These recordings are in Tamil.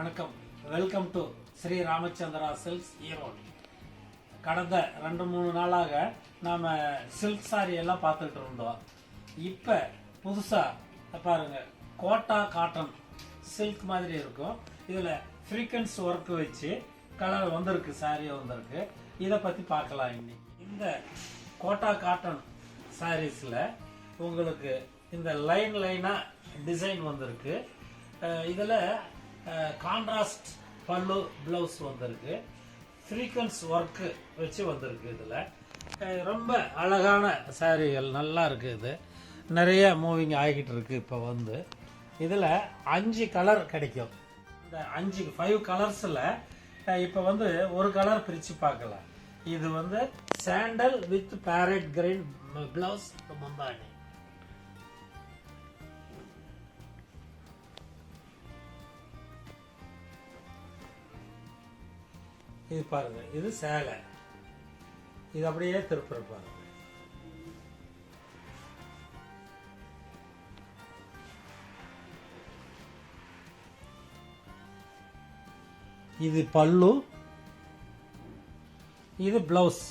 வணக்கம். Welcome to Sri Ramachandra silks Erode. கடந்த 2-3 நாளாக நாம் சில்க் சாரி எல்லாம் பார்த்துட்டு இருந்தோம். இப்போ புதுசாக பாருங்க, கோட்டா காட்டன் சில்க் மாதிரி இருக்கும். இதில் ஃப்ரீக்வன்ஸ் ஒர்க் வச்சு கலர் வந்திருக்கு, சாரியை வந்திருக்கு. இதை பற்றி பார்க்கலாம் இன்னைக்கு. இந்த கோட்டா காட்டன் சாரீஸில் உங்களுக்கு இந்த லைனாக டிசைன் வந்திருக்கு. இதில் கான்ட்ராஸ்ட் பல்லு ப்ளவுஸ் வந்திருக்கு. ஃப்ரீக்வன்ஸ் ஒர்க்கு வச்சு வந்திருக்கு. இதில் ரொம்ப அழகான சாரீகள் நல்லா இருக்குது. இது நிறைய மூவிங் ஆகிக்கிட்டு இருக்கு. இப்போ வந்து இதில் 5 கலர் கிடைக்கும். இந்த 5 கலர்ஸில் இப்போ வந்து ஒரு கலர் பிரித்து பார்க்கலாம். இது வந்து sandal with parrot green blouse முந்தானி. இது பாருங்க, இது சேலை. இது அப்படியே திருப்பி பாருங்க. இது பல்லு, இது பிளவுஸ்.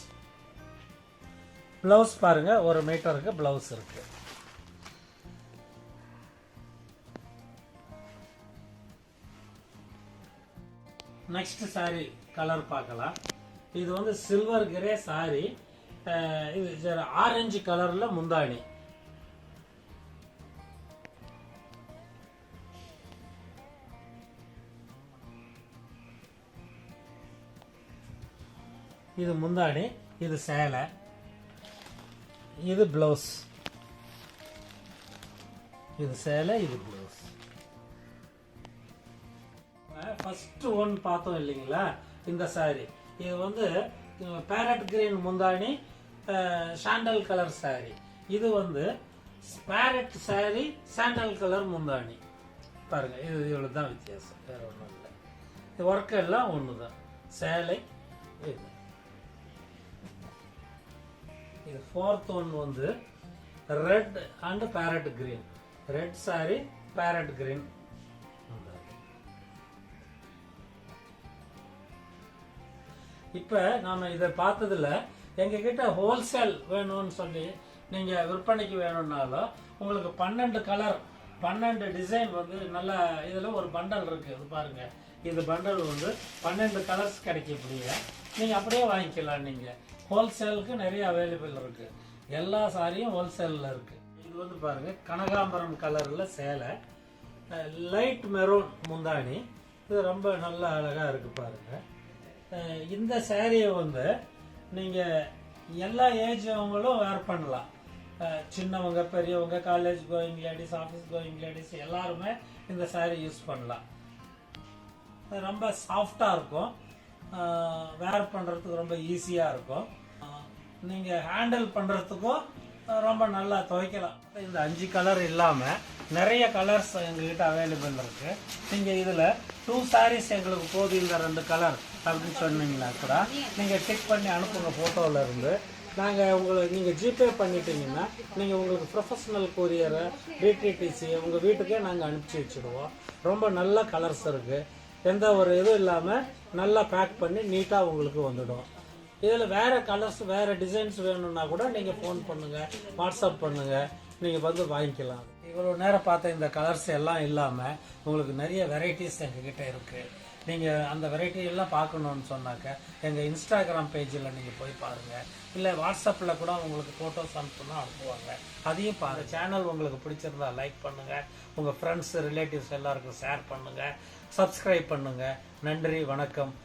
பிளவுஸ் பாருங்க, 1 மீட்டருக்கு பிளவுஸ் இருக்கு. நெக்ஸ்ட் சாரி கலர் பார்க்கலாம். இது வந்து சில்வர் கிரே சாரி. இது ஆரஞ்சு கலர்ல முந்தானி. இது முந்தானி, இது சேலை, இது பிளவுஸ். இது சேலை, இது பிளவுஸ். ஃபர்ஸ்ட் ஒன் பார்த்தோம் இல்லைங்களா, இந்த சாரி. இது வந்து பேரட் கிரீன் முந்தானி, சாண்டல் கலர் சாரி. இது வந்து பேரட் சாரி, சாண்டல் கலர் முந்தானி. பாருங்க, இது இவ்வளவு தான் வித்தியாசம், வேற ஒன்றும் இல்லை. இது ஒர்க் எல்லாம் ஒன்று தான். சேலை இது 4th ஒன் வந்து red and farad green. Red sorry, farad green. இப்போ நாம் இதை பார்த்ததில் எங்ககிட்ட ஹோல்சேல் வேணும்னு சொல்லி நீங்கள் விற்பனைக்கு வேணும்னாலும் உங்களுக்கு 12 கலர் 12 டிசைன் வந்து நல்ல இதில் ஒரு பண்டல் இருக்குது. இது பாருங்கள், இது பண்டல் வந்து 12 கலர்ஸ் கிடைக்கக்கூடிய நீங்கள் அப்படியே வாங்கிக்கலாம். நீங்கள் ஹோல்சேலுக்கு நிறைய அவைலபிள் இருக்குது. எல்லா சாரியும் ஹோல்சேலில் இருக்குது. இது வந்து பாருங்கள், கனகாம்பரம் கலரில் சேலை, லைட் மெரூன் முந்தானி. இது ரொம்ப நல்ல அழகாக இருக்குது பாருங்கள். இந்த சேரீயை வந்து நீங்கள் எல்லா ஏஜ் அவங்களும் வேர் பண்ணலாம். சின்னவங்க, பெரியவங்க, college going ladies, office going ladies எல்லாருமே இந்த சாரீ யூஸ் பண்ணலாம். ரொம்ப சாஃப்டாக இருக்கும், வேர் பண்ணுறதுக்கு ரொம்ப ஈஸியாக இருக்கும். நீங்கள் ஹேண்டில் பண்ணுறதுக்கும் ரொம்ப நல்லா துவைக்கலாம். இந்த 5 கலர் இல்லாமல் நிறைய கலர்ஸ் எங்ககிட்ட அவைலபிள் இருக்குது. நீங்கள் இதில் 2 சாரீஸ் எங்களுக்கு போதும், இந்த 2 கலர் அப்படின்னு சொன்னீங்கன்னா கூட நீங்கள் டிக் பண்ணி அனுப்புங்க ஃபோட்டோவில் இருந்து. நீங்கள் ஜிபே பண்ணிட்டீங்கன்னா நீங்கள் உங்களுக்கு ப்ரொஃபஷனல் கொரியரை, டிடிடிசி உங்கள் வீட்டுக்கே நாங்கள் அனுப்பிச்சி வச்சுடுவோம். ரொம்ப நல்ல கலர்ஸ் இருக்குது. எந்த ஒரு இதுவும் இல்லாமல் நல்லா பேக் பண்ணி நீட்டாக உங்களுக்கு வந்துடும். இதில் வேறு கலர்ஸ், வேறு டிசைன்ஸ் வேணும்னா கூட நீங்கள் ஃபோன் பண்ணுங்கள், வாட்ஸ்அப் பண்ணுங்கள், நீங்கள் வந்து வாங்கிக்கலாம். இவ்வளோ நேரம் பார்த்த இந்த கலர்ஸ் எல்லாம் இல்லாமல் உங்களுக்கு நிறைய வெரைட்டிஸ் எங்ககிட்ட இருக்குது. நீங்கள் அந்த வெரைட்டி எல்லாம் பார்க்கணுன்னு சொன்னாக்க எங்கள் இன்ஸ்டாகிராம் பேஜில் நீங்கள் போய் பாருங்கள். இல்லை வாட்ஸ்அப்பில் கூட உங்களுக்கு ஃபோட்டோஸ் அனுப்புவாங்க, அதையும் பாருங்கள். சேனல் உங்களுக்கு பிடிச்சிருந்தா லைக் பண்ணுங்கள், உங்கள் ஃப்ரெண்ட்ஸ் ரிலேட்டிவ்ஸ் எல்லாருக்கும் ஷேர் பண்ணுங்கள், சப்ஸ்கிரைப் பண்ணுங்கள். நன்றி, வணக்கம்.